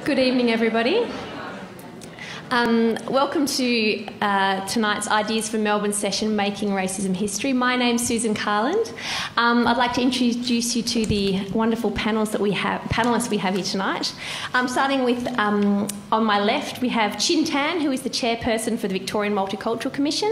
Good evening, everybody. Welcome to tonight's Ideas for Melbourne session, Making Racism History. My name's Susan Carland. I'd like to introduce you to the wonderful panelists we have here tonight. Starting with, on my left, we have Chin Tan, who is the chairperson for the Victorian Multicultural Commission.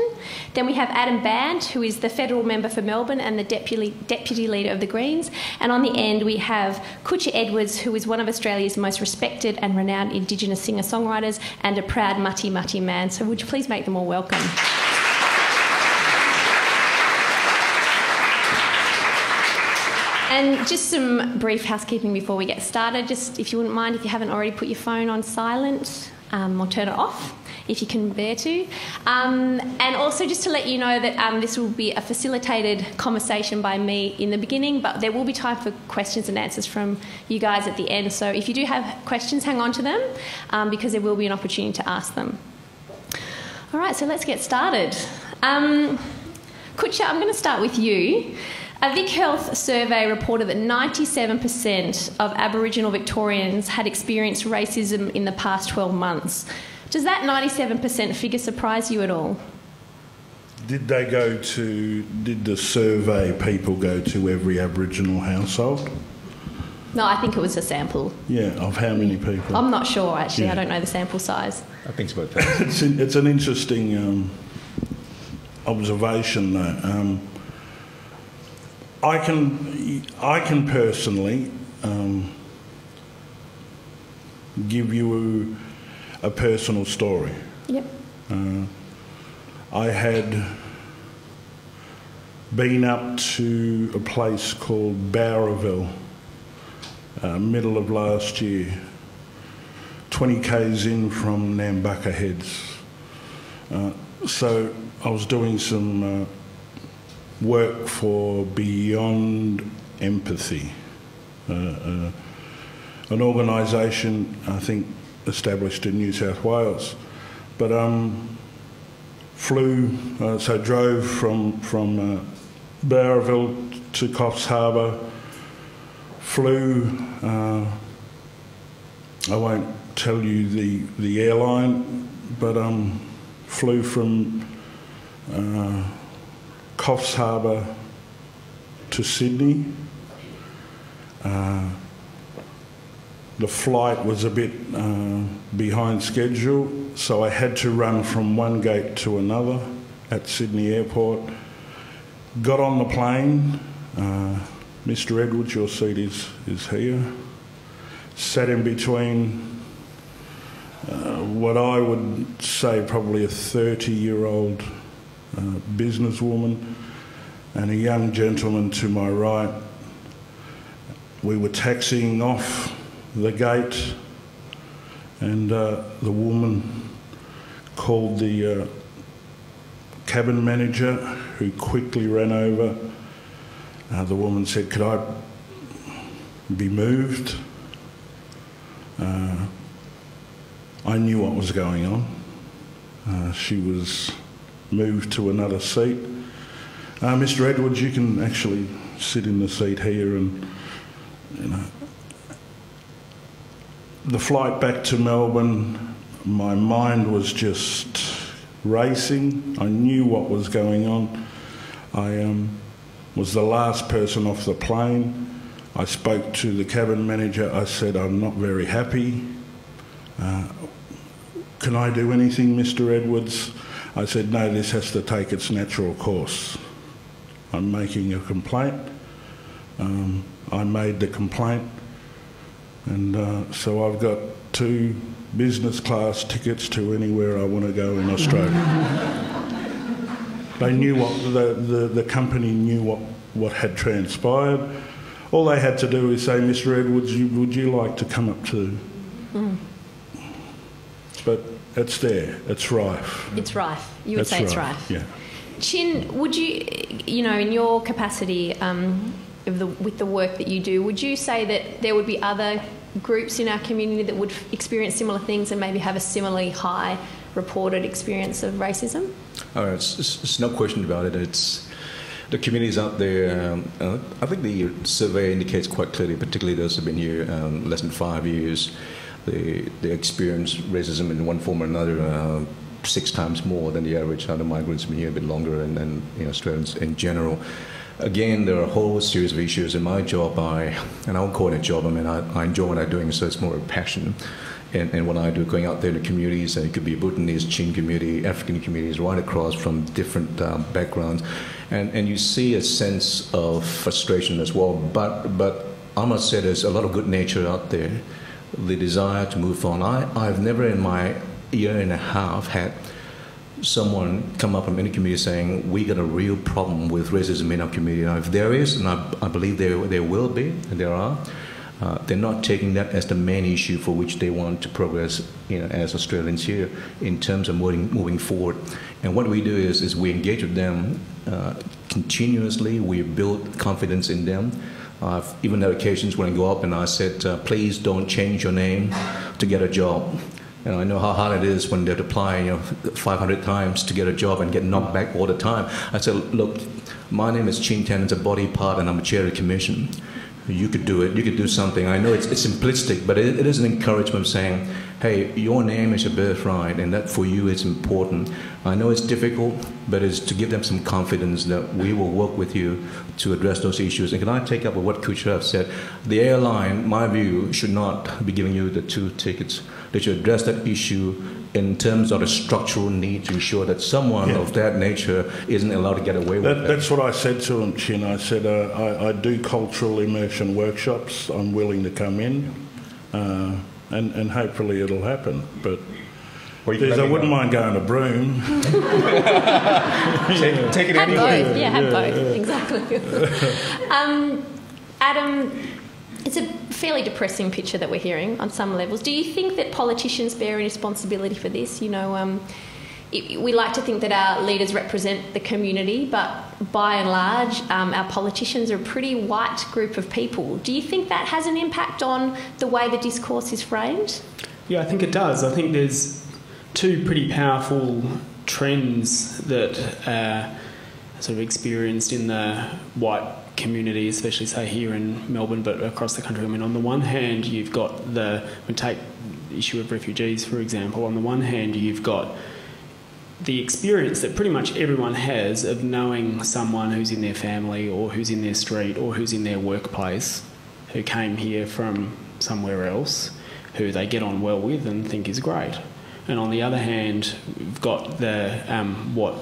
Then we have Adam Bandt, who is the federal member for Melbourne and the deputy leader of the Greens. And on the end, we have Kutcha Edwards, who is one of Australia's most respected and renowned Indigenous singer-songwriters and a proud Mutti Mutti man. So would you please make them all welcome? And just some brief housekeeping before we get started. Just if you wouldn't mind, if you haven't already put your phone on silent, or turn it off if you can bear to. And also just to let you know that this will be a facilitated conversation by me in the beginning, but there will be time for questions and answers from you guys at the end. So if you do have questions, hang on to them because there will be an opportunity to ask them. All right, so let's get started. Kutcha, I'm going to start with you. A VicHealth survey reported that 97% of Aboriginal Victorians had experienced racism in the past 12 months. Does that 97% figure surprise you at all? Did the survey people go to every Aboriginal household? No, I think it was a sample. Yeah, of how many people? I'm not sure, actually. Yeah. I don't know the sample size. I think it's about 1,000. It's an interesting observation, though. I can personally give you a personal story. Yep. I had been up to a place called Bowraville, middle of last year, 20 k's in from Nambucca Heads. So I was doing some work for Beyond Empathy, an organisation, I think, established in New South Wales. But drove from Bowraville to Coffs Harbour, flew, I won't tell you the airline, but flew from Coffs Harbour to Sydney. The flight was a bit behind schedule, so I had to run from one gate to another at Sydney Airport. Got on the plane. Mr. Edwards, your seat is here. Sat in between what I would say probably a 30-year-old businesswoman and a young gentleman to my right. We were taxiing off the gate, and the woman called the cabin manager, who quickly ran over. The woman said, "Could I be moved?" I knew what was going on. She was moved to another seat. Mr. Edwards, you can actually sit in the seat here, and the flight back to Melbourne, my mind was just racing. I knew what was going on. I was the last person off the plane. I spoke to the cabin manager. I said, "I'm not very happy. Can I do anything, Mr. Edwards?" I said, "No, this has to take its natural course. I'm making a complaint." I made the complaint, and so I've got 2 business class tickets to anywhere I want to go in Australia. They knew what the company knew what had transpired. All they had to do is say, "Mr. Edwards, would you like to come up to?" But it's there. It's rife. It's rife. You would say it's rife. Yeah. Chin, would you, in your capacity with the work that you do, would you say that there would be other groups in our community that would experience similar things and maybe have a similarly high reported experience of racism? It's no question about it. It's the communities out there. I think the survey indicates quite clearly, particularly those who have been here less than 5 years, they experience racism in one form or another 6 times more than the average other migrants been here a bit longer, and Australians in general. Again, there are a whole series of issues in my job. And I won't call it a job. I mean, I enjoy what I'm doing, so it's more a passion. And what I do, going out there in the communities, and it could be a Bhutanese, Chin community, African communities, right across from different backgrounds, and you see a sense of frustration as well. But I must say, there's a lot of good nature out there, the desire to move on. I've never in my year and a half had someone come up from any community saying, we got a real problem with racism in our community. Now, if there is, and I believe there will be, and there are, they're not taking that as the main issue for which they want to progress, as Australians here, in terms of moving forward. And what we do is we engage with them continuously. We build confidence in them. I've even had occasions when I go up and I said, please don't change your name to get a job. And I know how hard it is when they're applying 500 times to get a job and get knocked back all the time. I said, look, my name is Chin Tan, it's a body part, and I'm a chair of the commission. You could do it, you could do something. I know it's simplistic, but it is an encouragement saying, hey, your name is your birthright, and that for you is important. I know it's difficult, but it's to give them some confidence that we will work with you to address those issues. And can I take up with what Kutcha have said? The airline, my view, should not be giving you the 2 tickets. They should address that issue in terms of the structural need to ensure that someone of that nature isn't allowed to get away with that. That's what I said to him, Chin. I said, I do cultural immersion workshops. I'm willing to come in, and hopefully it'll happen. But I wouldn't mind going to Broome. Take it have anyway. Both. Yeah, have both. Exactly. Adam, it's a fairly depressing picture that we're hearing on some levels. Do you think that politicians bear any responsibility for this? We like to think that our leaders represent the community, but by and large, our politicians are a pretty white group of people. Do you think that has an impact on the way the discourse is framed? Yeah, I think it does. I think there's 2 pretty powerful trends that are sort of experienced in the white community, especially say here in Melbourne, but across the country. I mean, on the one hand, you've got we take the issue of refugees, for example. On the one hand, you've got the experience that pretty much everyone has of knowing someone who's in their family or who's in their street or who's in their workplace who came here from somewhere else, who they get on well with and think is great. And on the other hand, we've got the what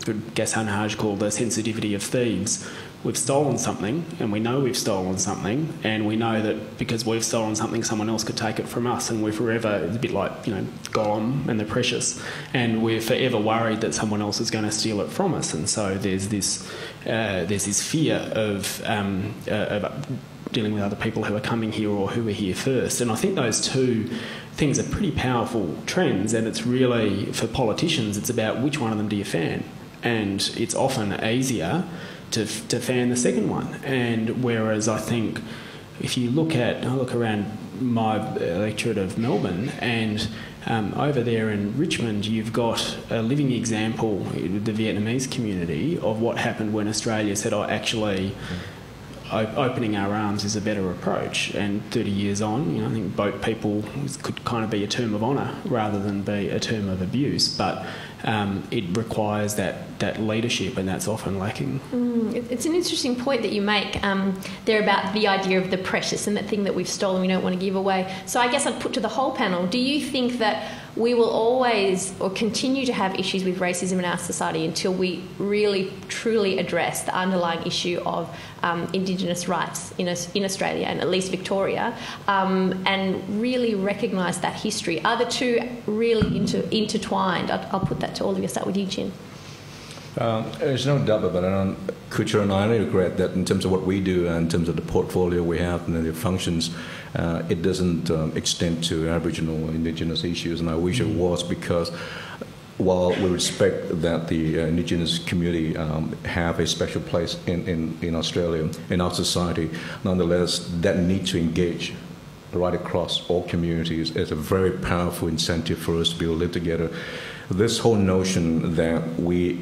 Ghassan Haj called the sensitivity of thieves. We've stolen something, and we know we've stolen something, and we know that because we've stolen something, someone else could take it from us, and we're forever, it's a bit like, Gollum and the Precious, and we're forever worried that someone else is going to steal it from us. And so there's this fear of dealing with other people who are coming here or who are here first. And I think those 2 things are pretty powerful trends, and it's really, for politicians, it's about which one of them do you fan. And it's often easier to fan the second one. And whereas I think if you look around my electorate of Melbourne, and over there in Richmond, you've got a living example, the Vietnamese community, of what happened when Australia said, actually, opening our arms is a better approach. And 30 years on, I think boat people could kind of be a term of honour rather than be a term of abuse. But it requires that leadership, and that's often lacking. It's an interesting point that you make there about the idea of the precious and that thing that we've stolen we don't want to give away. So I guess I'd put to the whole panel, do you think that we will always or continue to have issues with racism in our society until we really truly address the underlying issue of Indigenous rights in Australia, and at least Victoria, and really recognise that history? Are the 2 really intertwined? I'll put that to all of you. I'll start with you, Chin. There's no doubt about it. Kutcha and I regret that in terms of what we do and in terms of the portfolio we have and the functions, it doesn't extend to Aboriginal or Indigenous issues, and I wish it was, because while we respect that the Indigenous community have a special place in Australia, in our society, nonetheless, that need to engage right across all communities is a very powerful incentive for us to be able to live together. This whole notion that we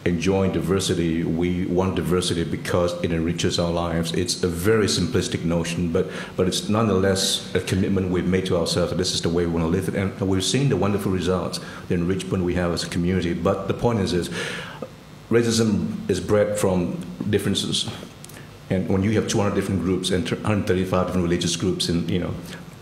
enjoying diversity, we want diversity because it enriches our lives. It's a very simplistic notion, but it's nonetheless a commitment we've made to ourselves that this is the way we want to live it. And we've seen the wonderful results, the enrichment we have as a community. But the point is racism is bred from differences. And when you have 200 different groups and 135 different religious groups, and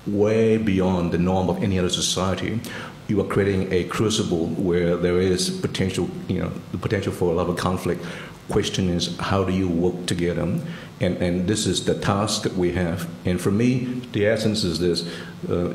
way beyond the norm of any other society, you are creating a crucible where there is potential, the potential for a lot of conflict. Question is, how do you work together? And this is the task that we have. And for me, the essence is this.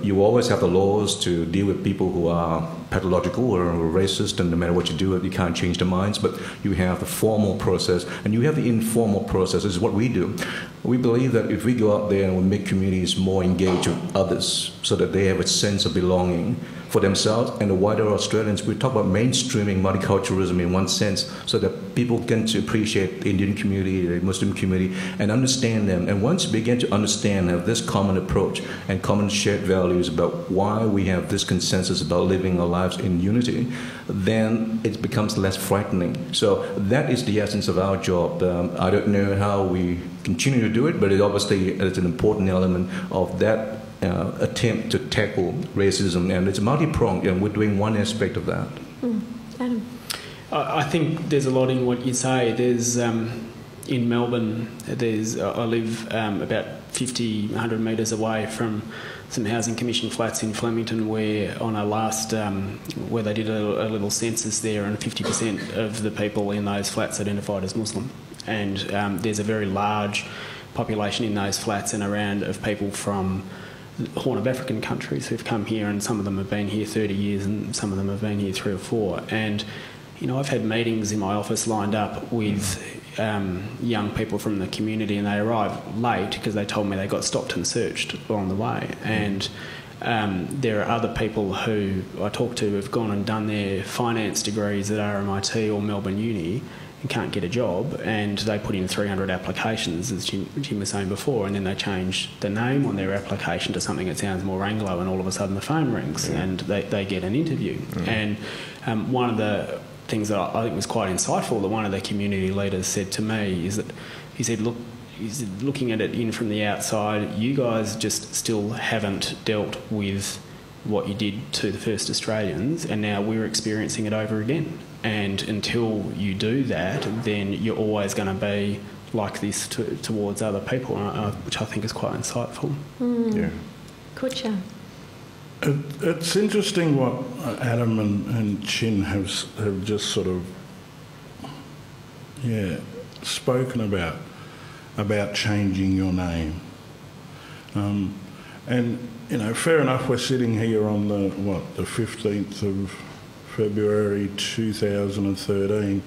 You always have the laws to deal with people who are pathological or racist, and no matter what you do, you can't change their minds. But you have the formal process, and you have the informal process. This is what we do. We believe that if we go out there and we make communities more engaged with others so that they have a sense of belonging for themselves and the wider Australians, we talk about mainstreaming multiculturalism in one sense so that people get to appreciate the Indian community, the Muslim community, and understand them. And once you begin to understand, have this common approach and common shared values about why we have this consensus about living our lives in unity, then it becomes less frightening. So that is the essence of our job. I don't know how we continue to do it, but it obviously is an important element of that attempt to tackle racism, and it's multi-pronged, and we're doing one aspect of that. Adam? I think there's a lot in what you say. There's in Melbourne, I live about 50, 100 metres away from some housing commission flats in Flemington, where on a last where they did a little census there, and 50% of the people in those flats identified as Muslim, and there's a very large population in those flats and around of people from Horn of African countries who've come here, and some of them have been here 30 years and some of them have been here 3 or 4. And I've had meetings in my office lined up with young people from the community, and they arrived late because they told me they got stopped and searched along the way. And there are other people who I talk to who've gone and done their finance degrees at RMIT or Melbourne Uni and can't get a job, and they put in 300 applications, as Jim was saying before, and then they change the name on their application to something that sounds more Anglo, and all of a sudden the phone rings and they get an interview. And one of the things that I think was quite insightful that one of the community leaders said to me is that he said, look, looking at it in from the outside, you guys just still haven't dealt with what you did to the first Australians, and now we're experiencing it over again. And until you do that, then you're always going to be like this towards other people, which I think is quite insightful. Yeah. Kutcha. It's interesting what Adam and Chin have just sort of spoken about changing your name. And fair enough, we're sitting here on the 15th of February 2013,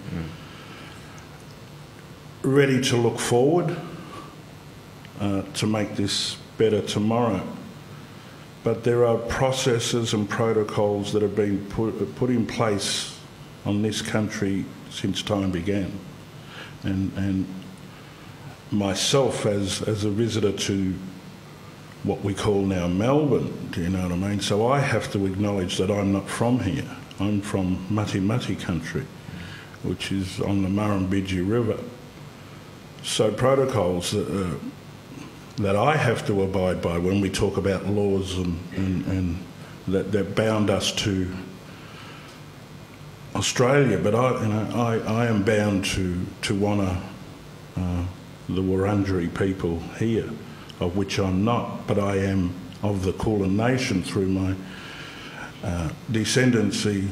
ready to look forward to make this better tomorrow. But there are processes and protocols that have been put in place on this country since time began. And myself, as a visitor to what we call now Melbourne, do you know what I mean? So I have to acknowledge that I'm not from here. I'm from Mati country, which is on the Murrumbidgee River. So protocols that I have to abide by when we talk about laws and that bound us to Australia, but I am bound to honour the Wurundjeri people here, of which I'm not, but I am of the Kulin Nation through my descendancy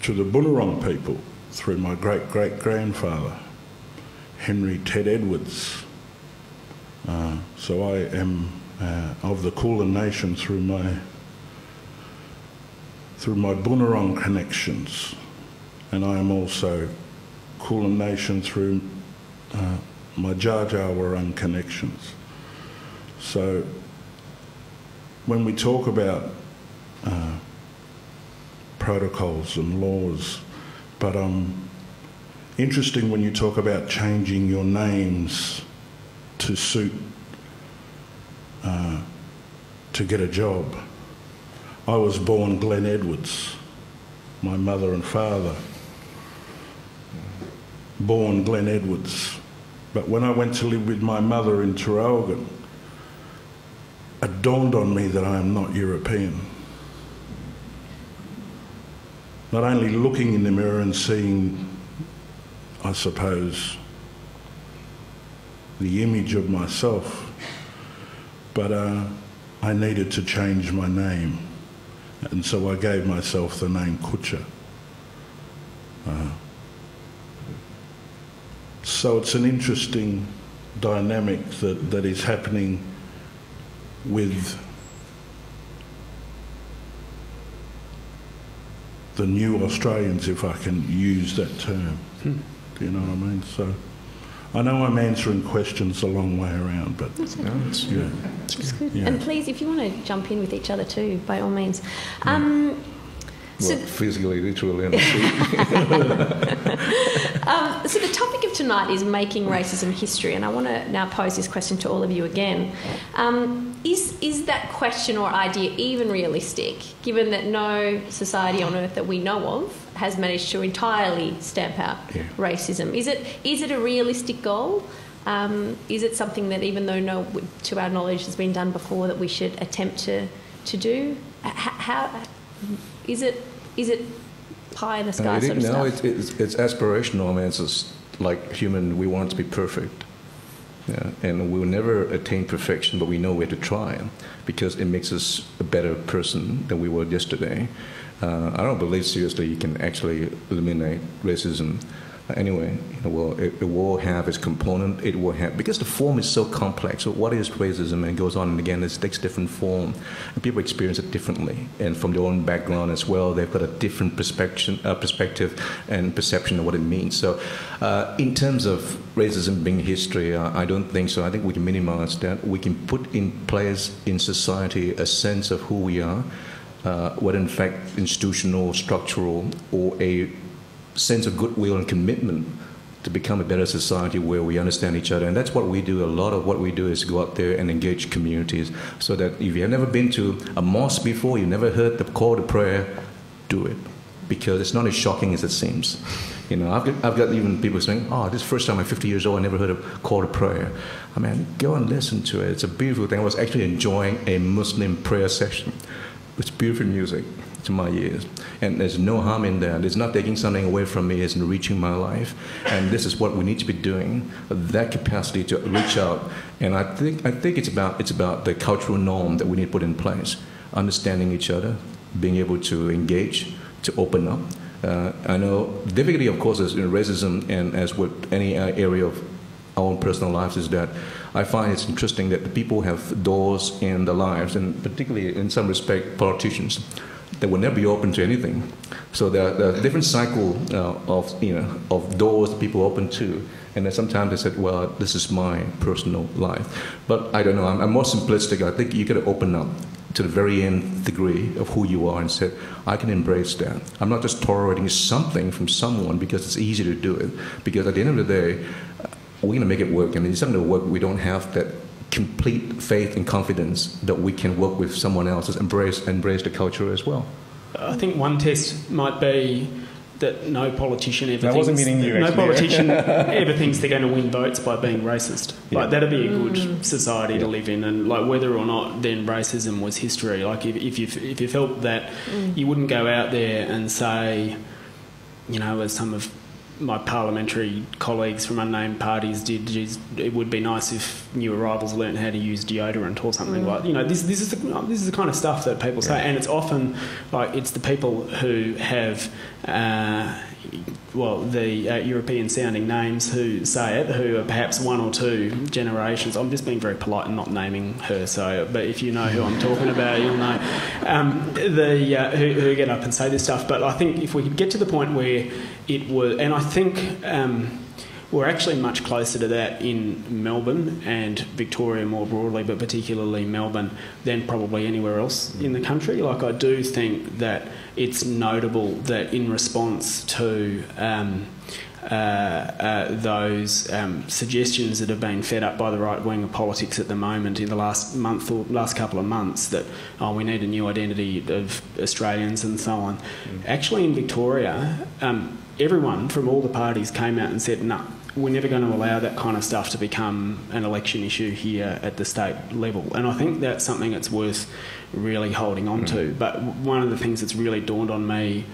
to the Bunurong people through my great-great-grandfather, Henry Ted Edwards. So I am of the Kulin Nation through my Bunurong connections, and I am also Kulin Nation through my Dja Dja Wurrung connections. So when we talk about protocols and laws, but interesting when you talk about changing your names to suit to get a job. I was born Glenn Edwards, my mother and father. born Glenn Edwards. But when I went to live with my mother in Traralgon, it dawned on me that I am not European. Not only looking in the mirror and seeing, I suppose, the image of myself, but I needed to change my name. And so I gave myself the name Kutcha. So it's an interesting dynamic that is happening with the new Australians, if I can use that term. Do you know what I mean? So I know I'm answering questions a long way around, but that's okay. yeah. That's good. Yeah. And please, if you want to jump in with each other too, by all means. Well, physically, literally, and so the topic of tonight is making racism history, and I want to now pose this question to all of you again. Is that question or idea even realistic, given that no society on earth that we know of has managed to entirely stamp out racism? Is it a realistic goal? Is it something that, even though to our knowledge has been done before, that we should attempt to do? How is it pie in the sky sort of stuff? It's aspirational. I mean, it's just like human. We want it to be perfect, and we will never attain perfection, but we know we have to try, because it makes us a better person than we were yesterday. I don't believe seriously you can actually eliminate racism. Anyway, it will have its component. It will have, because the form is so complex. So what is racism? And it goes on and again. It takes different form, and people experience it differently. And from their own background as well, they've got a different perspective and perception of what it means. So, in terms of racism being history, I don't think so. I think we can minimize that. We can put in place in society a sense of who we are, whether in fact institutional, structural, or a sense of goodwill and commitment to become a better society where we understand each other. And that's what we do. A lot of what we do is go out there and engage communities, so that if you have never been to a mosque before, you never heard the call to prayer, do it. Because it's not as shocking as it seems. I've got even people saying, this is the first time I'm 50 years old, I never heard a call to prayer. I mean, go and listen to it. It's a beautiful thing. I was actually enjoying a Muslim prayer session. It's beautiful music to my ears, and there's no harm in that. It's not taking something away from me, it's enriching my life, and this is what we need to be doing, that capacity to reach out. And I think it's about the cultural norm that we need to put in place, understanding each other, being able to engage, to open up. I know the difficulty, of course, is in racism, and as with any area of our own personal lives, is that I find it's interesting that the people have doors in their lives, and particularly in some respect politicians, that will never be open to anything. So there are different cycle of doors that people open to, and then sometimes they said, well, this is my personal life. But I don't know, I'm more simplistic. I think you got to open up to the very nth degree of who you are and say, I can embrace that. I'm not just tolerating something from someone because it's easy to do it. Because at the end of the day, we're going to make it work. I mean, it's not going to work. We don't have that complete faith and confidence that we can work with someone else's, embrace the culture as well. I think one test might be that no politician ever that wasn't meaning you, no actually. politician ever thinks they're going to win votes by being racist. Yeah. Like, that'd be a good society to live in, and like whether or not then racism was history. Like if you felt that, you wouldn't go out there and say, as some of my parliamentary colleagues from unnamed parties did, it would be nice if new arrivals learnt how to use deodorant or something like. This is the kind of stuff that people say, and it's often like it's the people who have the European sounding names who say it, who are perhaps one or two generations. I'm just being very polite and not naming her, but if you know who I'm talking about, you'll know. Who get up and say this stuff. But I think if we could get to the point where it was, and I think we're actually much closer to that in Melbourne and Victoria more broadly, but particularly Melbourne, than probably anywhere else in the country. Like, I do think that it's notable that in response to those suggestions that have been fed up by the right wing of politics at the moment in the last month or last couple of months that, we need a new identity of Australians and so on. Actually, in Victoria, everyone from all the parties came out and said, no, we're never going to allow that kind of stuff to become an election issue here at the state level. And I think that's something that's worth really holding on to. But one of the things that's really dawned on me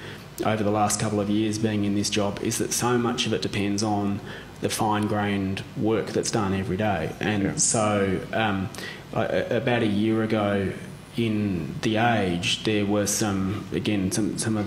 over the last couple of years being in this job is that so much of it depends on the fine-grained work that's done every day. And so about a year ago in The Age, there were some of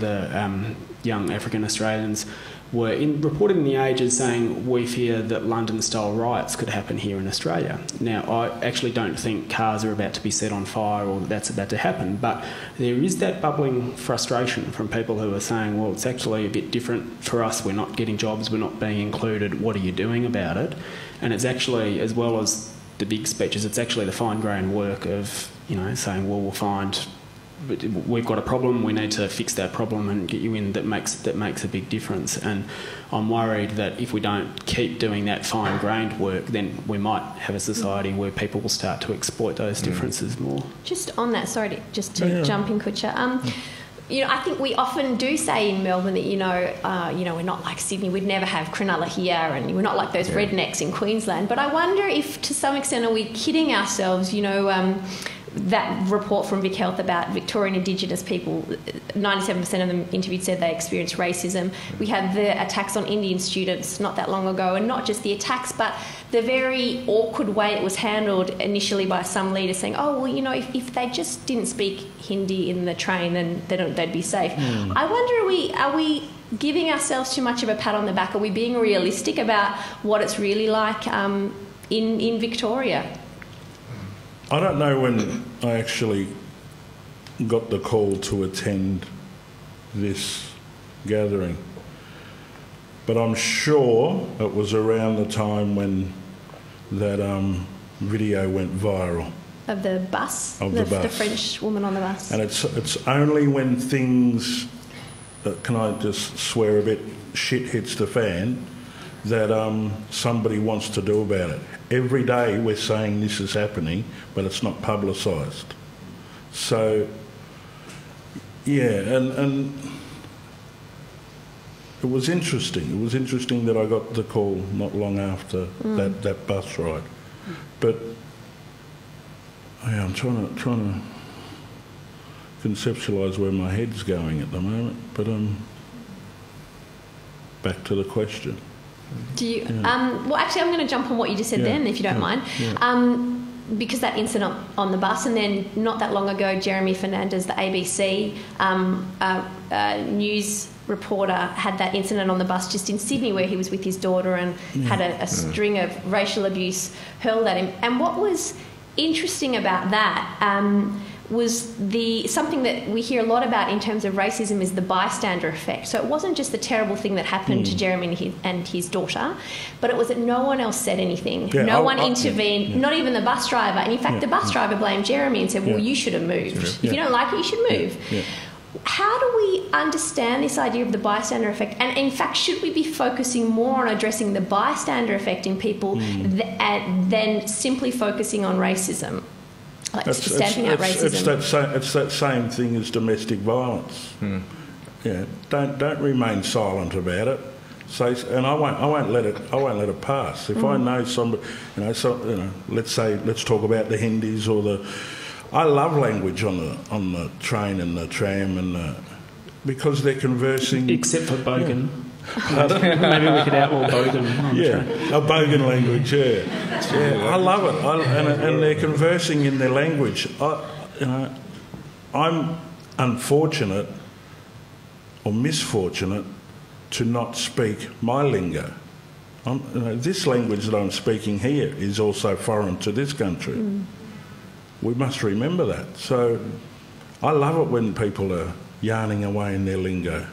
the young African Australians were reported in The Age as saying, we fear that London-style riots could happen here in Australia. Now, I actually don't think cars are about to be set on fire or that's about to happen, but there is that bubbling frustration from people who are saying, well, it's actually a bit different for us. We're not getting jobs. We're not being included. What are you doing about it? And it's actually, as well as the big speeches, it's actually the fine-grained work of, saying, well, we've got a problem, we need to fix that problem and get you in, that makes a big difference. And I'm worried that if we don't keep doing that fine-grained work, then we might have a society where people will start to exploit those differences more. Just on that, sorry to jump in, Kutcha. I think we often do say in Melbourne that, we're not like Sydney, we'd never have Cronulla here, and we're not like those rednecks in Queensland. But I wonder if, to some extent, are we kidding ourselves, that report from VicHealth about Victorian Indigenous people, 97% of them interviewed said they experienced racism. We had the attacks on Indian students not that long ago, and not just the attacks, but the very awkward way it was handled initially by some leaders saying, if they just didn't speak Hindi in the train, then they'd be safe. I wonder, are we giving ourselves too much of a pat on the back? Are we being realistic about what it's really like in Victoria? I don't know when I actually got the call to attend this gathering, but I'm sure it was around the time when that video went viral. Of the bus? The bus. The French woman on the bus. And it's only when things, can I just swear a bit, shit hits the fan, that somebody wants to do about it. Every day we're saying this is happening, but it's not publicised. So, and it was interesting. It was interesting that I got the call not long after that bus ride. But I'm trying to conceptualise where my head's going at the moment. But back to the question. Do you? Well, actually, I'm going to jump on what you just said then, if you don't mind. Because that incident on the bus, and then not that long ago, Jeremy Fernandez, the ABC news reporter, had that incident on the bus just in Sydney where he was with his daughter and had a string of racial abuse hurled at him. And what was interesting about that was something that we hear a lot about in terms of racism is the bystander effect. So it wasn't just the terrible thing that happened to Jeremy and his daughter, but it was that no one else said anything. No one intervened, not even the bus driver. And in fact, the bus driver blamed Jeremy and said, well, you should have moved. If you don't like it, you should move. How do we understand this idea of the bystander effect? And in fact, should we be focusing more on addressing the bystander effect in people than simply focusing on racism? Stamping out racism. It's that same thing as domestic violence. Don't remain silent about it. And I won't let it pass. If I know somebody, let's talk about the Hindis or the. I love language on the train and the tram and because they're conversing. Except for Bogan. Maybe we could outlaw Bogan. A Bogan language. I love it, and they're conversing in their language. I'm unfortunate or misfortunate to not speak my lingo. This language that I'm speaking here is also foreign to this country. We must remember that. So I love it when people are yarning away in their lingo.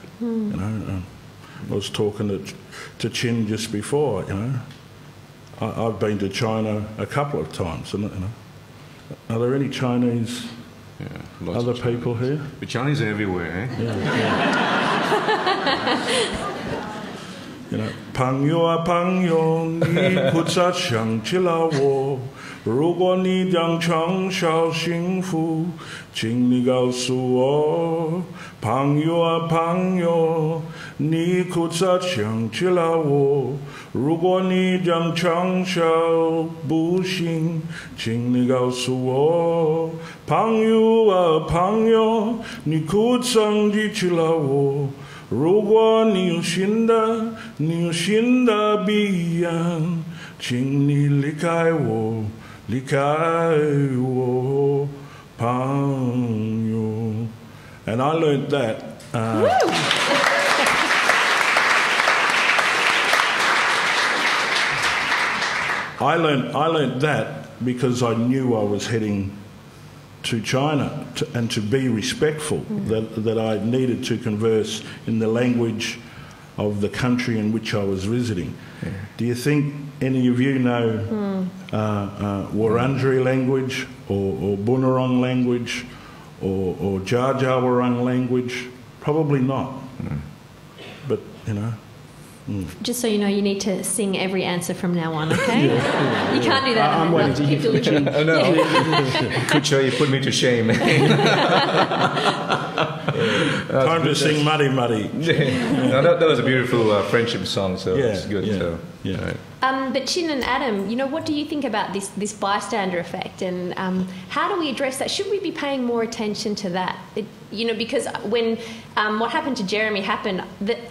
I was talking to Chin just before. I've been to China a couple of times. Are there any Chinese other people here? The Chinese are everywhere, eh? 朋友啊朋友，你不再想起了我。如果你将从小幸福，请你告诉我。朋友啊朋友，你不再想起了我。如果你将从小不幸，请你告诉我。朋友啊朋友，你不曾记起了我。如果你有新的彼岸，请你离开我，离开我，朋友。And I learned that. I learned that because I knew I was heading to China and to be respectful, that I needed to converse in the language of the country in which I was visiting. Yeah. Do you think any of you know Wurundjeri language or Bunurong language or Jar Jar Wurrung language? Probably not. But, you know. Just so you know, you need to sing every answer from now on, okay? Yeah. You can't do that. I'm waiting to hear from you. Oh, no. Kutcha, you put me to shame. Time to sing Muddy Muddy. No, that was a beautiful friendship song, so it's good. Yeah. So, yeah. But Chin and Adam, you know, what do you think about this bystander effect, and how do we address that? Should we be paying more attention to that? Because when what happened to Jeremy happened,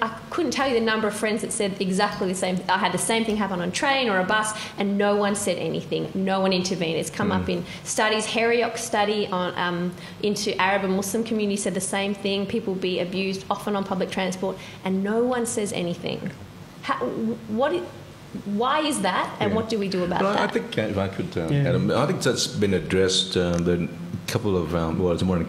I couldn't tell you the number of friends that said exactly the same. I had the same thing happen on a train or a bus, and no one said anything. No one intervened. It's come up in studies. Heriok's study on into Arab and Muslim communities said the same thing. People be abused often on public transport, and no one says anything. Why is that, and what do we do about that? I think if I could, Adam, I think that's been addressed. The couple of it's more than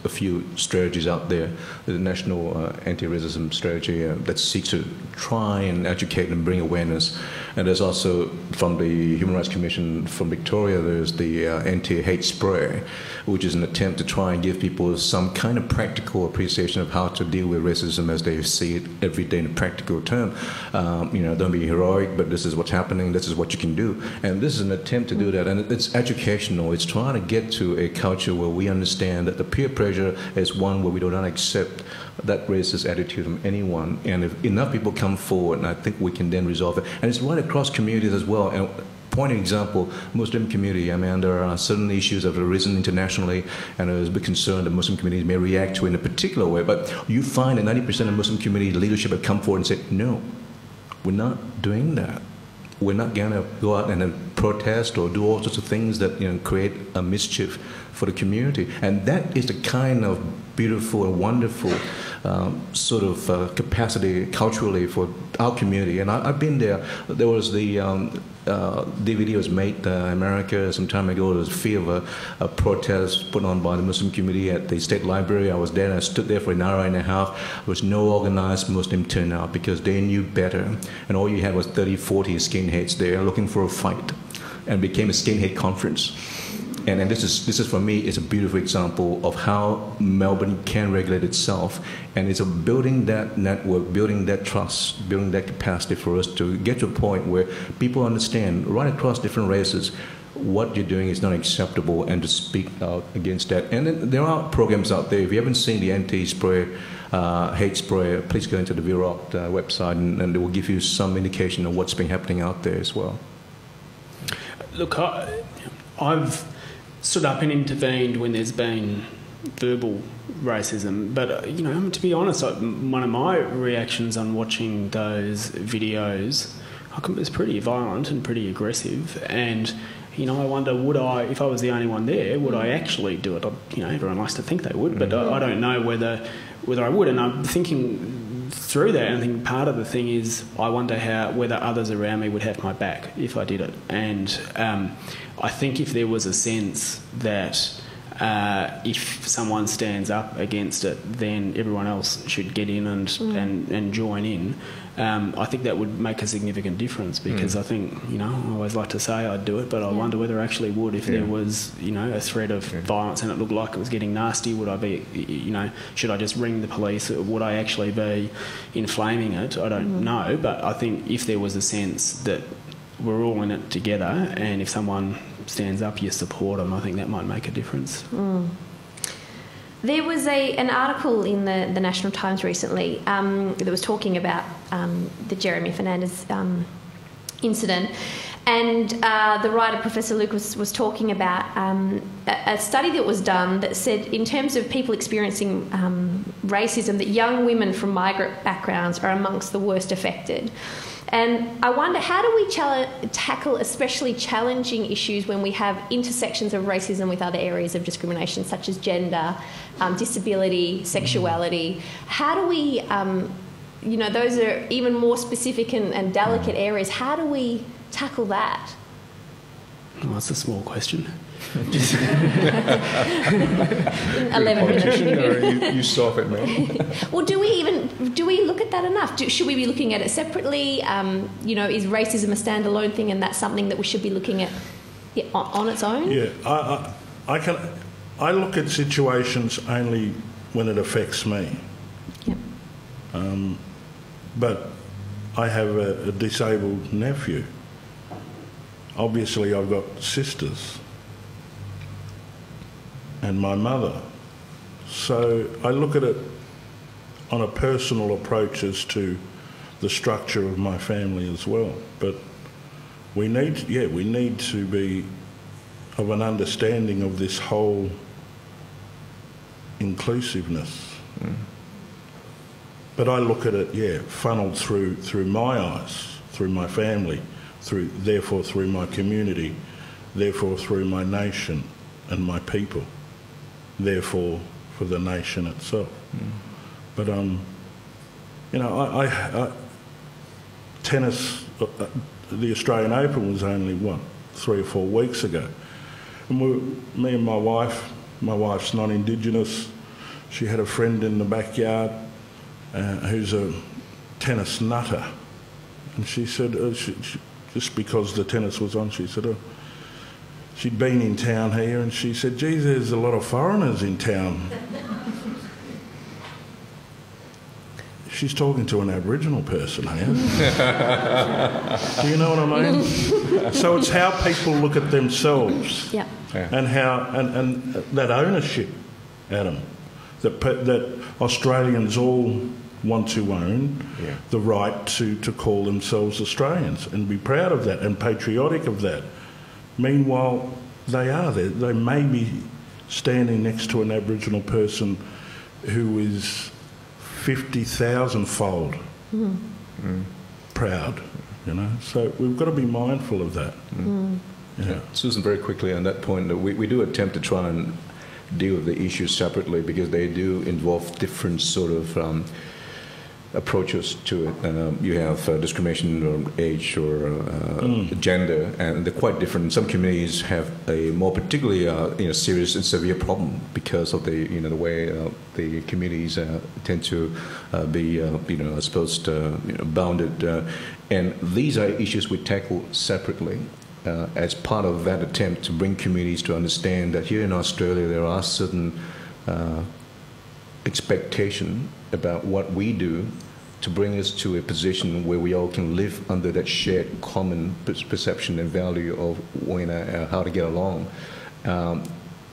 a few strategies out there. The national anti-racism strategy that seeks to try and educate and bring awareness. And there's also from the Human Rights Commission from Victoria, there's the anti-hate spray, which is an attempt to try and give people some kind of practical appreciation of how to deal with racism as they see it every day in a practical term. Don't be heroic, but this is what's happening, this is what you can do. And this is an attempt to do that, and it's educational. It's trying to get to a culture where we understand that the peer pressure is one where we do not accept that racist attitude from anyone. And if enough people come forward, and I think we can then resolve it. And it's right across communities as well. And pointing example, Muslim community, there are certain issues that have arisen internationally, and there's a big concern that Muslim communities may react to in a particular way. But you find that 90% of Muslim community leadership have come forward and said, no, we're not doing that. We're not going to go out and protest or do all sorts of things that create a mischief for the community. And that is the kind of beautiful and wonderful capacity culturally for our community. And I've been there. There was the DVD was made in America some time ago. There was fear of a protest put on by the Muslim community at the State Library. I was there, and I stood there for an hour and a half. There was no organized Muslim turnout because they knew better. And all you had was 30, 40 skinheads there looking for a fight, and became a skinhead conference. And this is for me, it's a beautiful example of how Melbourne can regulate itself. And it's building that network, building that trust, building that capacity for us to get to a point where people understand right across different races what you're doing is not acceptable, and to speak out against that. And then there are programs out there. If you haven't seen the anti-spray, hate spray, please go into the VicHealth website, and they will give you some indication of what's been happening out there as well. Look, I've stood up and intervened when there's been verbal racism, but to be honest, one of my reactions on watching those videos, it was pretty violent and pretty aggressive, and I wonder, if I was the only one there, would I actually do it? Everyone likes to think they would, but I don't know whether I would. And I'm thinking through that, and I think part of the thing is I wonder whether others around me would have my back if I did it. And I think if there was a sense that if someone stands up against it, then everyone else should get in and join in. I think that would make a significant difference, because I think, I always like to say I'd do it, but I wonder whether I actually would if there was, a threat of violence and it looked like it was getting nasty. Would I be, should I just ring the police? Would I actually be inflaming it? I don't know, but I think if there was a sense that we're all in it together, and if someone stands up, you support them, I think that might make a difference. There was an article in the National Times recently that was talking about the Jeremy Fernandez incident, and the writer, Professor Lucas, was talking about a study that was done that said, in terms of people experiencing racism, that young women from migrant backgrounds are amongst the worst affected. And I wonder, how do we tackle especially challenging issues when we have intersections of racism with other areas of discrimination, such as gender, disability, sexuality? How do we, those are even more specific and delicate areas. How do we tackle that? Well, that's a small question. 11 minutes. Or you solve it, man. Well, do we look at that enough? Should we be looking at it separately? Is racism a standalone thing, and that's something that we should be looking at on its own? Yeah, I look at situations only when it affects me. Yep. But I have a disabled nephew. Obviously, I've got sisters and my mother. So I look at it on a personal approach as to the structure of my family as well. But we need to be of an understanding of this whole inclusiveness. But I look at it, funneled through my eyes, through my family, therefore through my community, therefore through my nation and my people, therefore for the nation itself. But tennis, the Australian Open was only 3 or 4 weeks ago, and me and my wife's non-Indigenous. She had a friend in the backyard who's a tennis nutter, and she said, just because the tennis was on, she said, she'd been in town here, and she said, "Gee, there's a lot of foreigners in town." She's talking to an Aboriginal person here. Do you know what I mean? So it's how people look at themselves, and how and that ownership, Adam, that Australians all want to own the right to call themselves Australians and be proud of that and patriotic of that. Meanwhile, they are there. They may be standing next to an Aboriginal person who is 50,000-fold proud, So we've got to be mindful of that. Susan, very quickly on that point, we do attempt to try and deal with the issues separately, because they do involve different sort of approaches to it. You have discrimination or age or gender, and they're quite different. Some communities have a more particularly serious and severe problem because of the the way the communities tend to be I suppose bounded, and these are issues we tackle separately. As part of that attempt to bring communities to understand that here in Australia there are certain expectation about what we do to bring us to a position where we all can live under that shared common perception and value of how to get along.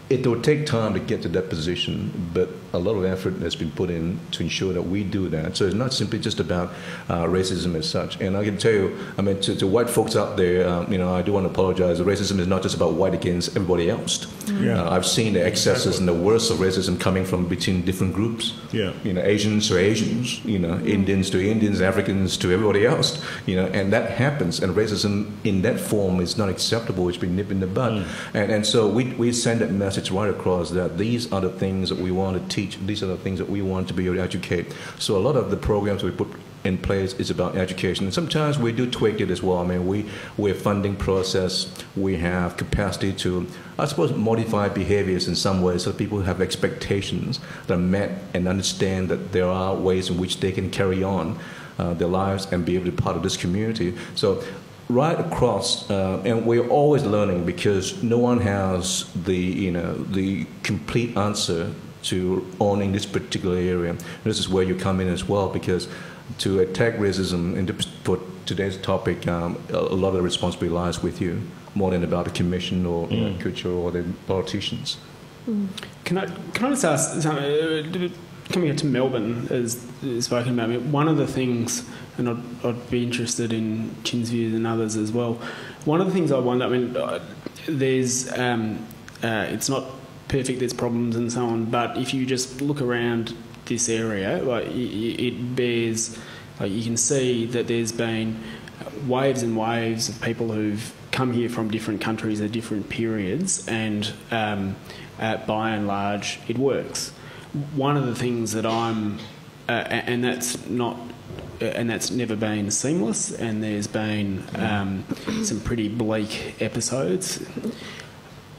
It will take time to get to that position, but a lot of effort has been put in to ensure that we do that. So it's not simply just about racism as such. And I can tell you, to white folks out there, I do want to apologize. Racism is not just about white against everybody else. I've seen the excesses and the worst of racism coming from between different groups. Asians to Asians, Indians to Indians, Africans to everybody else. And that happens. And racism in that form is not acceptable. It's been nipped in the bud. And so we send that message right across that these are the things that we want to teach. These are the things that we want to be able to educate. So a lot of the programs we put in place is about education. And sometimes we do tweak it as well. I mean, we're funding process, we have capacity to, I suppose, modify behaviors in some ways so people have expectations that are met and understand that there are ways in which they can carry on their lives and be able to be part of this community. So right across, and we're always learning because no one has the complete answer to owning this particular area. This is where you come in as well, because to attack racism for today's topic, a lot of the responsibility lies with you, more than about the commission or Kutcha or the politicians. Can I just ask something? Coming here to Melbourne, as spoken about, one of the things, and I'd be interested in Chin's views and others as well. One of the things I wonder, I mean, there's it's not perfect, there's problems and so on, but if you just look around this area, like it bears, like you can see that there's been waves and waves of people who've come here from different countries at different periods, and by and large, it works. One of the things that I'm, and that's never been seamless, and there's been some pretty bleak episodes.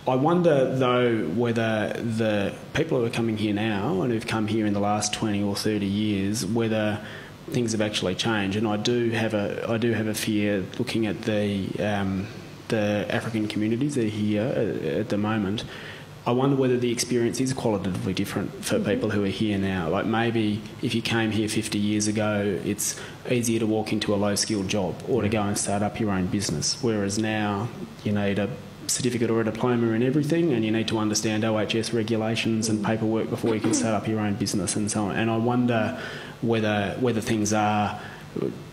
I wonder, though, whether the people who are coming here now and who've come here in the last 20 or 30 years, whether things have actually changed. And I do have a fear looking at the African communities that are here at the moment. I wonder whether the experience is qualitatively different for people who are here now. Like maybe if you came here 50 years ago, it's easier to walk into a low-skilled job or to go and start up your own business, whereas now you need a certificate or a diploma in everything, and you need to understand OHS regulations and paperwork before you can start up your own business and so on. And I wonder whether things are,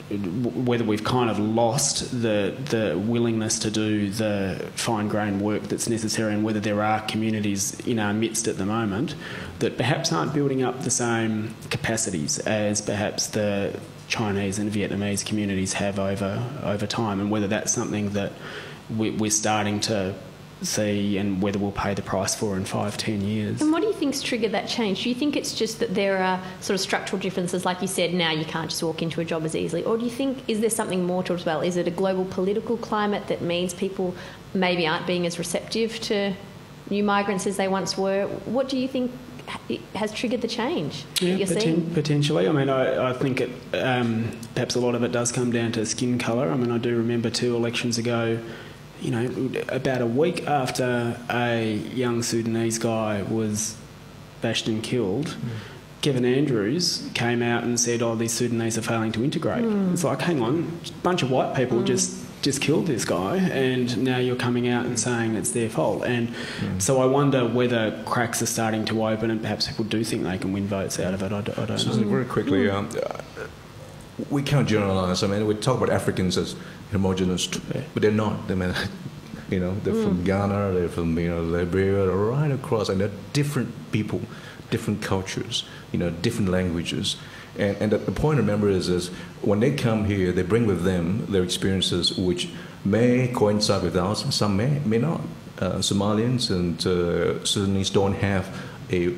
whether we've kind of lost the willingness to do the fine-grained work that's necessary, and whether there are communities in our midst at the moment that perhaps aren't building up the same capacities as perhaps the Chinese and Vietnamese communities have over time, and whether that's something that we're starting to see, and whether we'll pay the price for in 5-10 years. And what do you think's triggered that change? Do you think it's just that there are sort of structural differences, like you said, now you can't just walk into a job as easily? Or do you think, is there something more to it as well? Is it a global political climate that means people maybe aren't being as receptive to new migrants as they once were? What do you think has triggered the change that you're seeing? Potentially. I mean, I think it, perhaps a lot of it does come down to skin colour. I mean, I do remember 2 elections ago, you know, about a week after a young Sudanese guy was bashed and killed, Kevin Andrews came out and said, oh, these Sudanese are failing to integrate. It's like, hang on, a bunch of white people just killed this guy, and now you're coming out and saying it's their fault. And so I wonder whether cracks are starting to open, and perhaps people do think they can win votes out of it. I don't know. Susan, very quickly, we can't generalise. I mean, we talk about Africans as homogenous, but they're not. I mean, you know, they're from Ghana, they're from Liberia, right across, and they're different people, different cultures, different languages. And the point to remember is when they come here, they bring with them their experiences, which may coincide with ours, and some may not. Somalians and Sudanese don't have a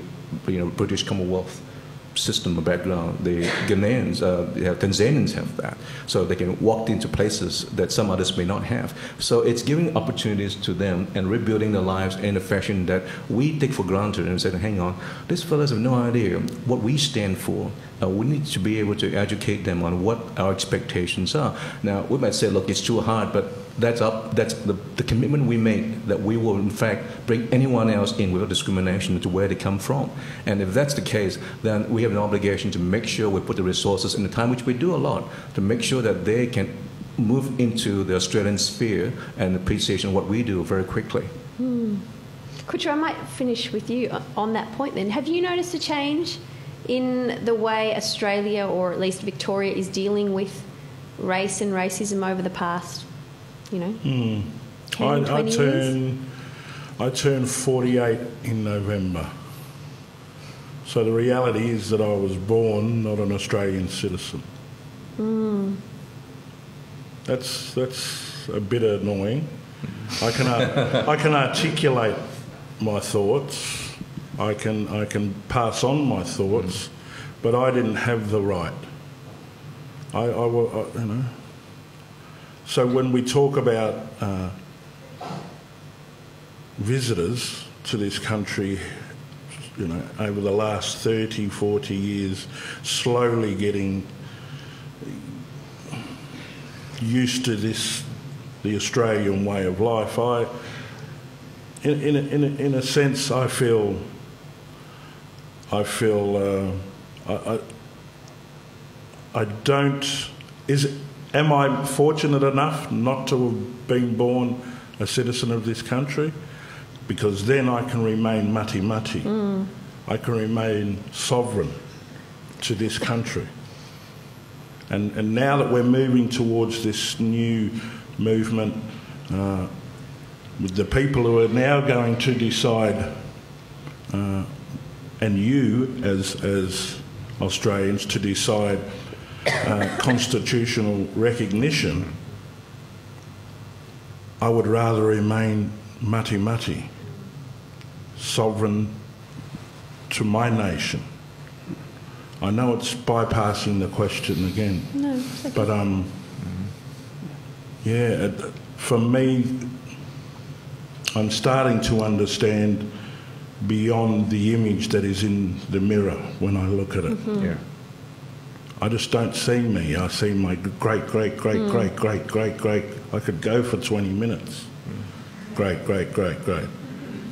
British Commonwealth system or background. The Ghanaians, Tanzanians have that, so they can walk into places that some others may not have. So it's giving opportunities to them and rebuilding their lives in a fashion that we take for granted, and say, hang on, these fellas have no idea what we stand for. We need to be able to educate them on what our expectations are. Now, we might say, look, it's too hard, but that's the commitment we make, that we will, in fact, bring anyone else in without discrimination to where they come from. And if that's the case, then we have an obligation to make sure we put the resources in the time, which we do a lot, to make sure that they can move into the Australian sphere and appreciation of what we do very quickly. Kutcha, I might finish with you on that point then. Have you noticed a change in the way Australia, or at least Victoria, is dealing with race and racism over the past, 10, 20 years? I turn 48 in November. So the reality is that I was born not an Australian citizen. That's a bit annoying. I can articulate my thoughts. I can pass on my thoughts, but I didn't have the right you know. So when we talk about visitors to this country, you know, over the last 30, 40 years, slowly getting used to the Australian way of life, in a sense, I feel I don't. Am I fortunate enough not to have been born a citizen of this country? Because then I can remain mati-mati. I can remain sovereign to this country. And now that we're moving towards this new movement, with the people who are now going to decide, and you as Australians to decide constitutional recognition, I would rather remain mati-mati, sovereign to my nation. I know it's bypassing the question again, No, but yeah, for me, I'm starting to understand beyond the image that is in the mirror when I look at it. Yeah. I just don't see me. I see my great. I could go for 20 minutes. Great.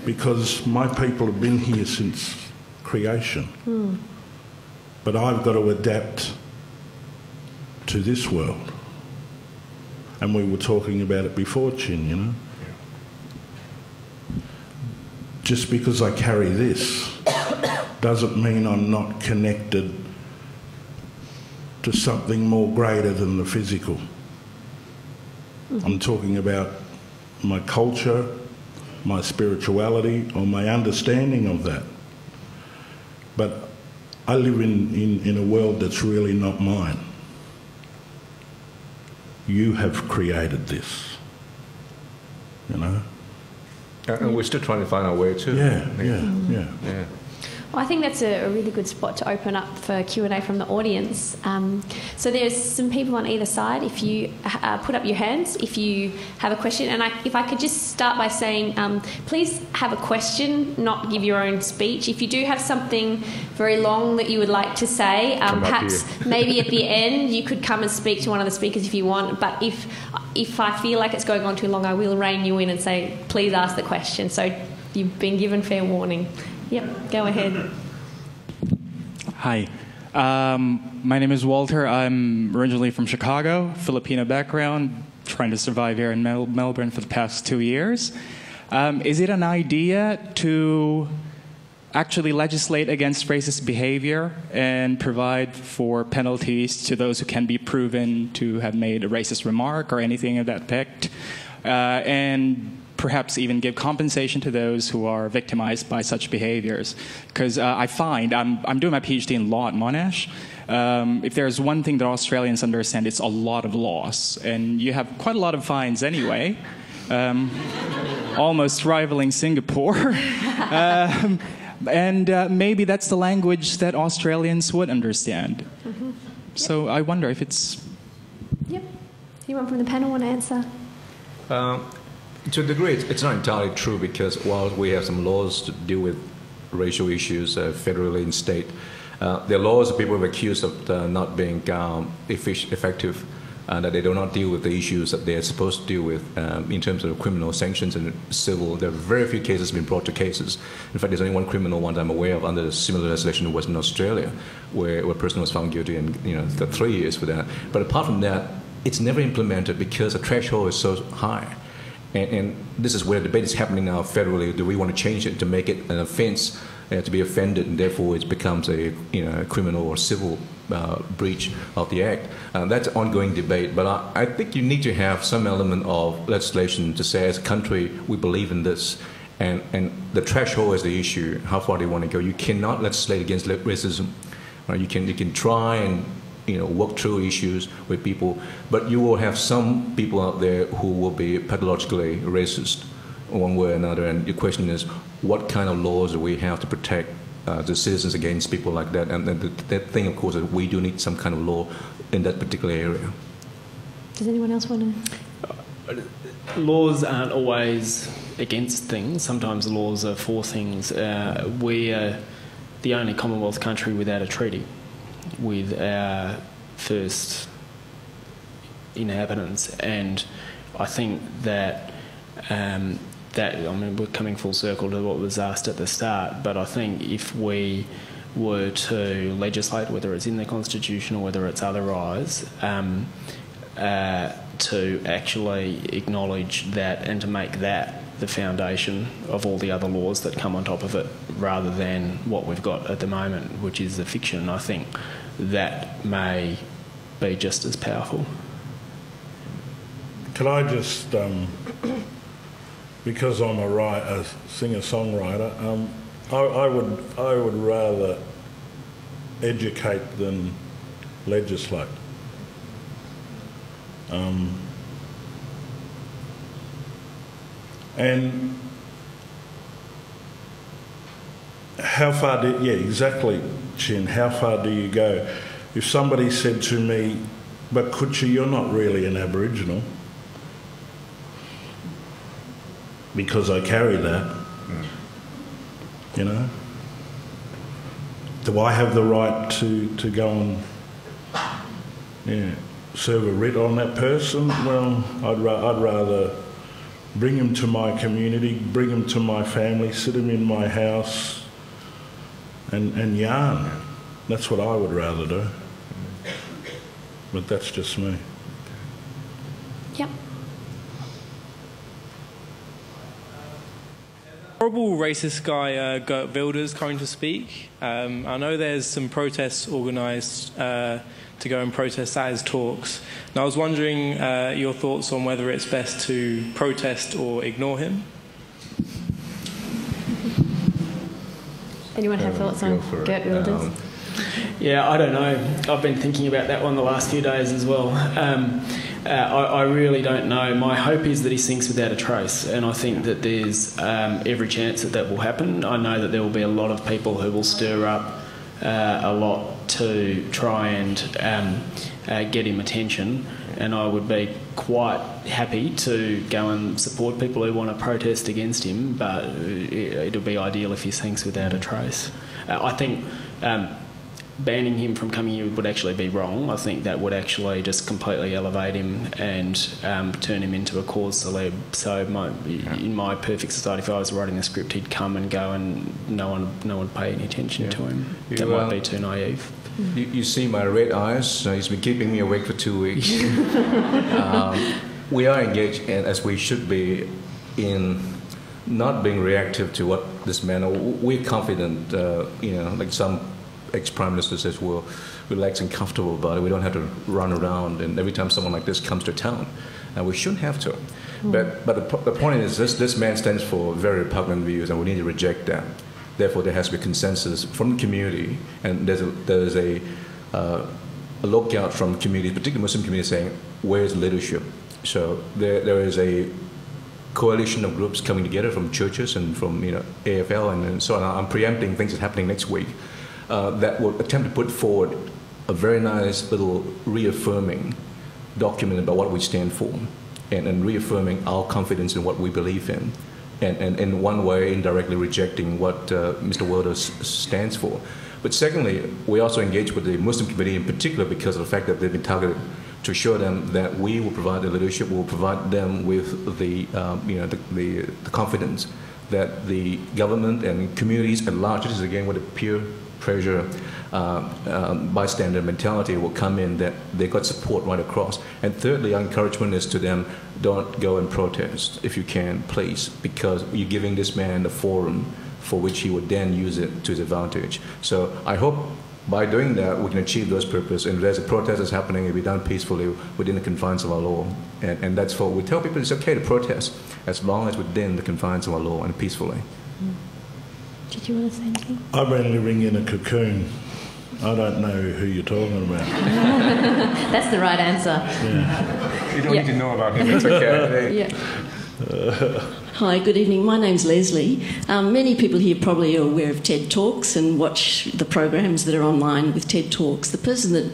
Because my people have been here since creation. But I've got to adapt to this world. And we were talking about it before, Chin, you know. Just because I carry this doesn't mean I'm not connected to something more greater than the physical. I'm talking about my culture, my spirituality, or my understanding of that. But I live in a world that's really not mine. You have created this, you know. And we're still trying to find our way too. Yeah. Well, I think that's a really good spot to open up for Q&A from the audience. So there's some people on either side. If you put up your hands, if you have a question. And if I could just start by saying, please have a question, not give your own speech. If you do have something very long that you would like to say, perhaps maybe at the end you could come and speak to one of the speakers if you want. But if I feel like it's going on too long, I will rein you in and say, please ask the question. So you've been given fair warning. Yep, go ahead. Hi. My name is Walter. I'm originally from Chicago, Filipino background, trying to survive here in Melbourne for the past 2 years. Is it an idea to actually legislate against racist behavior and provide for penalties to those who can be proven to have made a racist remark or anything of that effect? And perhaps even give compensation to those who are victimized by such behaviors. Because I find, I'm doing my PhD in law at Monash. If there's one thing that Australians understand, it's a lot of laws. And you have quite a lot of fines anyway, almost rivaling Singapore. And maybe that's the language that Australians would understand. Yep. So I wonder if it's... Yep. Anyone from the panel want to answer? To a degree, it's not entirely true, because while we have some laws to deal with racial issues federally and state, there are laws that people are accused of not being effective, and that they do not deal with the issues that they are supposed to deal with in terms of criminal sanctions and civil. There are very few cases being brought to cases. In fact, there's only one criminal one that I'm aware of under a similar legislation in Western Australia, where a person was found guilty and got 3 years for that. But apart from that, it's never implemented because the threshold is so high. And this is where the debate is happening now federally. Do we want to change it to make it an offence to be offended, and therefore it becomes a criminal or civil breach of the Act? That's an ongoing debate. But I think you need to have some element of legislation to say, as a country, we believe in this. And the threshold is the issue. How far do you want to go? You cannot legislate against racism. Right? You can try and work through issues with people, but you will have some people out there who will be pathologically racist one way or another. And the question is, what kind of laws do we have to protect the citizens against people like that. And that thing, of course, that we do need some kind of law in that particular area. Does anyone else want to? Laws aren't always against things. Sometimes laws are for things. We are the only Commonwealth country without a treaty with our first inhabitants, and I think that we're coming full circle to what was asked at the start, but I think if we were to legislate, whether it's in the Constitution or whether it's otherwise, to actually acknowledge that and to make that the foundation of all the other laws that come on top of it, rather than what we've got at the moment, which is the fiction, I think that may be just as powerful. Can I just, because I'm a singer-songwriter, I would rather educate than legislate. And how far do, yeah, exactly, Chin, how far do you go? If somebody said to me, but Kutcha, you're not really an Aboriginal, because I carry that, you know, do I have the right to go and serve a writ on that person? Well, I'd rather bring him to my community, bring him to my family, sit him in my house and yarn. That's what I would rather do. But that's just me. Yep. Horrible racist guy, Gert Wilders, coming to speak. I know there's some protests organised to go and protest at his talks. And I was wondering your thoughts on whether it's best to protest or ignore him. Anyone have thoughts on Gert Wilders? Yeah, I don't know. I've been thinking about that one the last few days as well. I really don't know. My hope is that he sinks without a trace, and I think that there's every chance that will happen. I know that there will be a lot of people who will stir up a lot to try and get him attention, and I would be quite happy to go and support people who want to protest against him, but it'll be ideal if he sinks without a trace. I think banning him from coming here would actually be wrong. I think that would actually just completely elevate him and turn him into a cause celeb. So in my perfect society, if I was writing the script, he'd come and go and no one would pay any attention to him. That might be too naive. You see my red eyes. He's been keeping me awake for 2 weeks. We are engaged, as we should be, in not being reactive to what this man. We're confident, like some ex-prime minister says, we're relaxed and comfortable about it. We don't have to run around, and every time someone like this comes to town, and we shouldn't have to. But the point is, this man stands for very repugnant views, and we need to reject that. Therefore, there has to be consensus from the community, and there's a lookout from communities, particularly Muslim communities, saying, where's leadership? So there is a coalition of groups coming together from churches and from AFL and so on. I'm preempting things that's happening next week that will attempt to put forward a very nice little reaffirming document about what we stand for and reaffirming our confidence in what we believe in. And in one way, indirectly rejecting what Mr. Wilders stands for. But secondly, we also engage with the Muslim community in particular because of the fact that they've been targeted, to show them that we will provide the leadership, will provide them with the confidence that the government and communities at large, this is again with a peer pressure bystander mentality will come in, that they got support right across. And thirdly, our encouragement is to them, don't go and protest if you can, please, because you're giving this man the forum for which he would then use it to his advantage. So I hope by doing that we can achieve those purposes, and if there's a protest that's happening, it'll be done peacefully within the confines of our law. And that's what we tell people, it's okay to protest as long as within the confines of our law and peacefully. Did you want to say anything? I've been living in a cocoon. I don't know who you're talking about. That's the right answer. Yeah. You don't need to know about him, it's okay. Hi, good evening. My name's Leslie. Many people here probably are aware of TED Talks and watch the programs that are online with TED Talks. The person that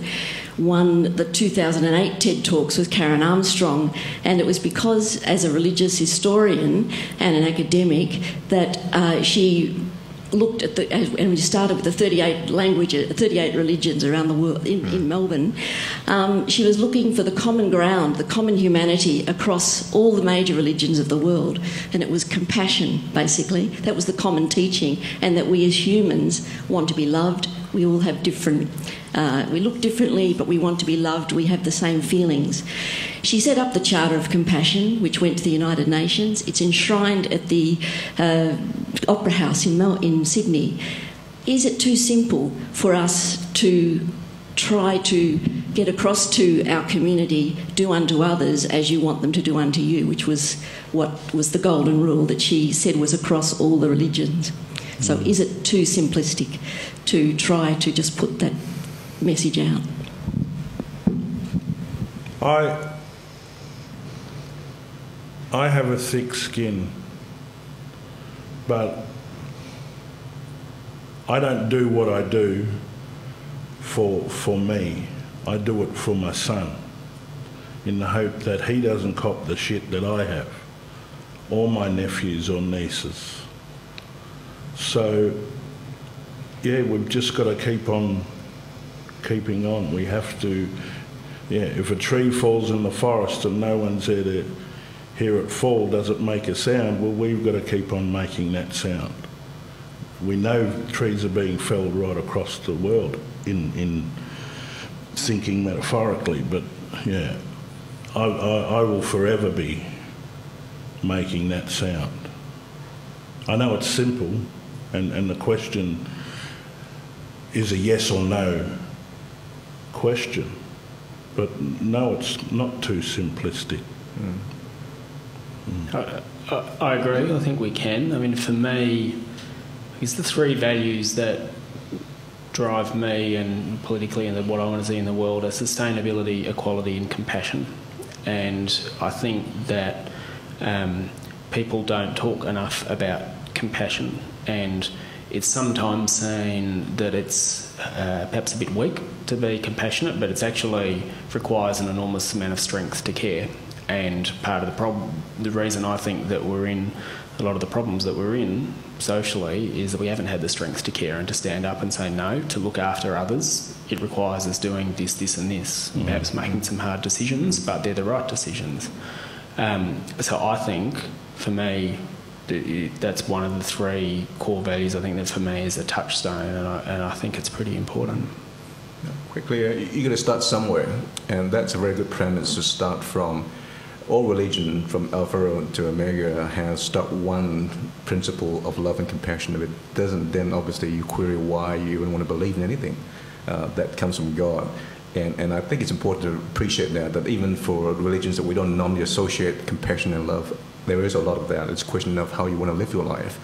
won the 2008 TED Talks was Karen Armstrong, and it was because, as a religious historian and an academic, that she looked at and we started with the 38 religions around the world in Melbourne. She was looking for the common ground, the common humanity across all the major religions of the world, and it was compassion, basically. That was the common teaching, and that we as humans want to be loved. We all have different, we look differently, but we want to be loved. We have the same feelings. She set up the Charter of Compassion, which went to the United Nations. It's enshrined at the Opera House in Sydney. Is it too simple for us to try to get across to our community, do unto others as you want them to do unto you, which was what was the golden rule that she said was across all the religions? So is it too simplistic to try to just put that message out? I have a thick skin, but I don't do what I do for me. I do it for my son, in the hope that he doesn't cop the shit that I have, or my nephews or nieces. So, yeah, we've just got to keep on keeping on. We have to, if a tree falls in the forest and no one's there to hear it fall, does it make a sound? Well, we've got to keep on making that sound. We know trees are being felled right across the world, in thinking metaphorically, but yeah, I will forever be making that sound. I know it's simple, and the question is a yes or no question, but no, it's not too simplistic. I agree. I think we can. I mean, for me, it's the three values that drive me and politically and what I want to see in the world are sustainability, equality and compassion. And I think that people don't talk enough about compassion, and it's sometimes seen that it's perhaps a bit weak to be compassionate, but it actually requires an enormous amount of strength to care. And part of the problem, the reason I think that we're in a lot of the problems that we're in socially is that we haven't had the strength to care and to stand up and say no, to look after others. It requires us doing this, this and this, perhaps making some hard decisions, but they're the right decisions. So I think, for me, that's one of the three core values. I think that for me is a touchstone, and I think it's pretty important. Quickly, you've got to start somewhere, and that's a very good premise to start from. All religion, from Alpha to Omega, has start one principle of love and compassion. If it doesn't, then obviously you query why you even want to believe in anything that comes from God. And I think it's important to appreciate that even for religions that we don't normally associate compassion and love, there is a lot of that. It's a question of how you want to live your life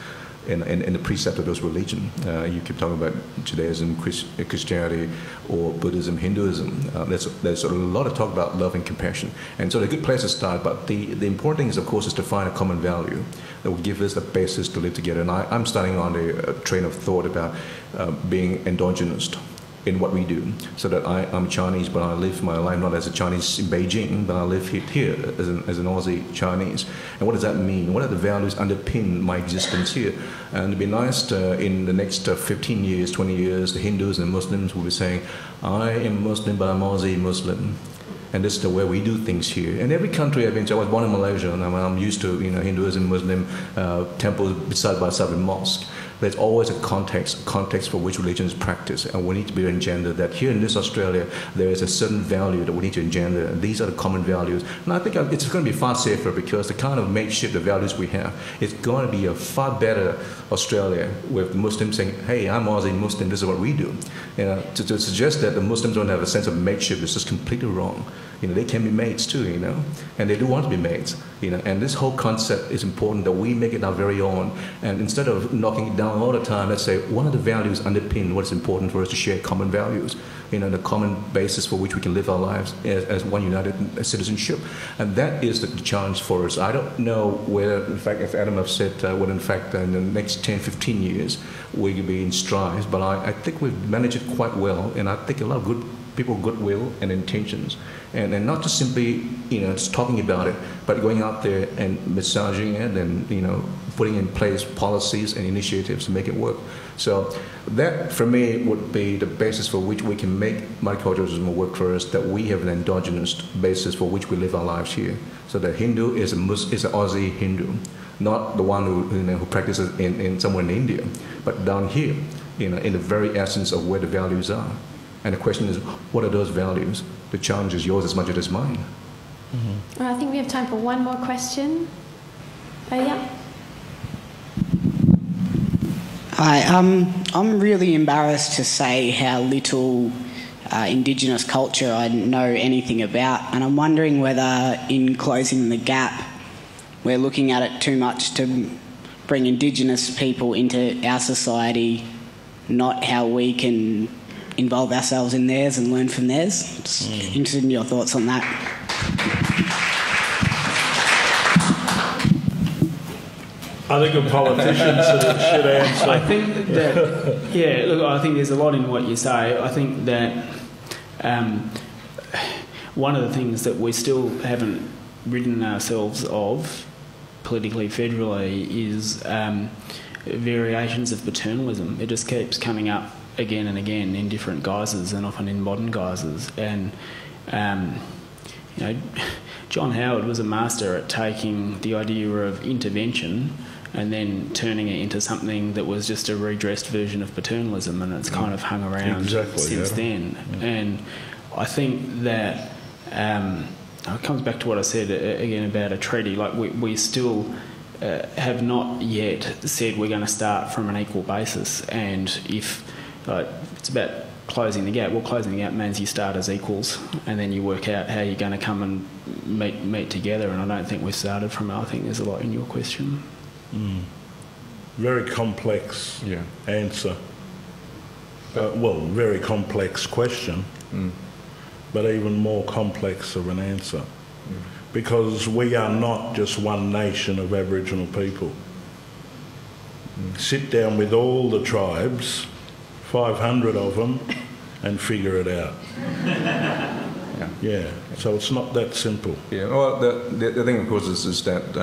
in the precept of those religions. You keep talking about Judaism, Christianity, or Buddhism, Hinduism. There's a lot of talk about love and compassion. And so it's a good place to start, but the important thing is, of course, is to find a common value that will give us the basis to live together. And I'm starting on a train of thought about being endogenous in what we do, so that I'm Chinese, but I live my life not as a Chinese in Beijing, but I live here as an Aussie Chinese. And what does that mean? What are the values underpin my existence here? And it'd be nice to, in the next 15 years, 20 years, the Hindus and Muslims will be saying, I am Muslim, but I'm Aussie Muslim. And this is the way we do things here. And every country I've been to, I was born in Malaysia, and I'm used to Hinduism, Muslim temples side by side with mosque. There's always a context for which religion is practiced, and we need to be engendered that here in this Australia there is a certain value that we need to engender, and these are the common values. And I think it's going to be far safer, because the kind of makeshift, the values we have, it's going to be a far better Australia with Muslims saying, hey, I'm Aussie Muslim, this is what we do. To suggest that the Muslims don't have a sense of makeshift is just completely wrong. They can be mates too, and they do want to be mates, and this whole concept is important that we make it our very own. And instead of knocking it down all the time, let's say, what are the values underpin what is important for us to share common values? the common basis for which we can live our lives as one united citizenship. And that is the challenge for us. I don't know whether, in fact, if Adam have said, whether in fact in the next 10, 15 years we will be in strides, but I think we've managed it quite well, and I think a lot of good people, goodwill and intentions, and not just simply just talking about it, but going out there and massaging it and putting in place policies and initiatives to make it work. So that for me would be the basis for which we can make multiculturalism work for us, that we have an endogenous basis for which we live our lives here. So the Hindu is an Aussie Hindu, not the one who practices in somewhere in India, but down here, in the very essence of where the values are. And the question is, what are those values? The challenge is yours as much as it's mine. Well, I think we have time for one more question. Oh, yeah. Hi, I'm really embarrassed to say how little Indigenous culture I know anything about, and I'm wondering whether in Closing the Gap we're looking at it too much to bring Indigenous people into our society, not how we can involve ourselves in theirs and learn from theirs. Just interested in your thoughts on that. I think a politician should answer. I think that, I think there's a lot in what you say. I think that one of the things that we still haven't ridden ourselves of politically, federally, is variations of paternalism. It just keeps coming up again and again in different guises, and often in modern guises. And John Howard was a master at taking the idea of intervention and then turning it into something that was just a redressed version of paternalism, and it's kind of hung around since then. And I think that it comes back to what I said again about a treaty. Like we still have not yet said we're going to start from an equal basis, and if it's about closing the gap. Well, closing the gap means you start as equals, and then you work out how you're going to come and meet together. And I don't think we've started from it. I think there's a lot in your question. Very complex answer. Very complex question, but even more complex of an answer. Because we are not just one nation of Aboriginal people. Sit down with all the tribes, 500 of them, and figure it out. So it's not that simple. Well, the thing, of course, is that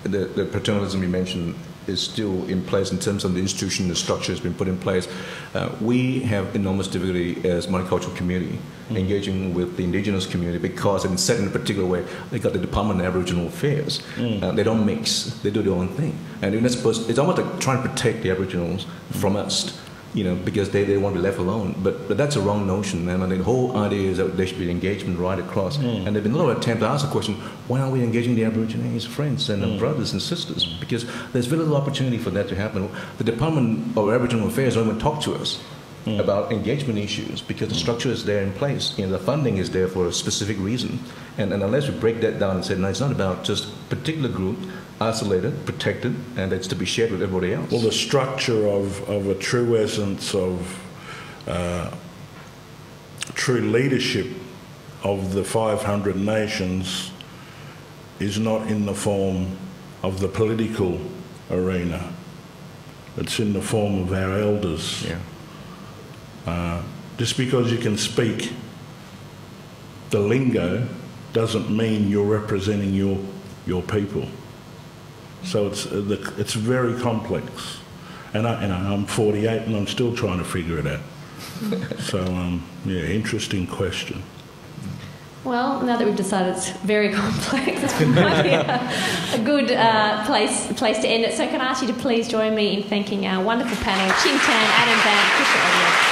the paternalism you mentioned is still in place in terms of the institution, the structure has been put in place. We have enormous difficulty as multicultural community engaging with the Indigenous community because it's set in a particular way. They got the Department of Aboriginal Affairs. They don't mix. They do their own thing. And it's almost like trying to protect the Aboriginals from us, because they want to be left alone. But that's a wrong notion. And the whole idea is that there should be engagement right across. And there have been a lot of attempts to ask the question, why aren't we engaging the Aborigines friends and brothers and sisters? Because there's very little opportunity for that to happen. The Department of Aboriginal Affairs don't even talk to us about engagement issues because the structure is there in place. The funding is there for a specific reason. And unless we break that down and say, no, it's not about just a particular group, isolated, protected, and it's to be shared with everybody else. Well, the structure of a true essence of true leadership of the 500 nations is not in the form of the political arena. It's in the form of our elders. Just because you can speak the lingo doesn't mean you're representing your people. So it's very complex, and I'm 48 and I'm still trying to figure it out. So interesting question. Well, now that we've decided it's very complex, it's probably a good place to end it. So can I ask you to please join me in thanking our wonderful panel, Chin Tan, Adam, Bandt, Kutcha.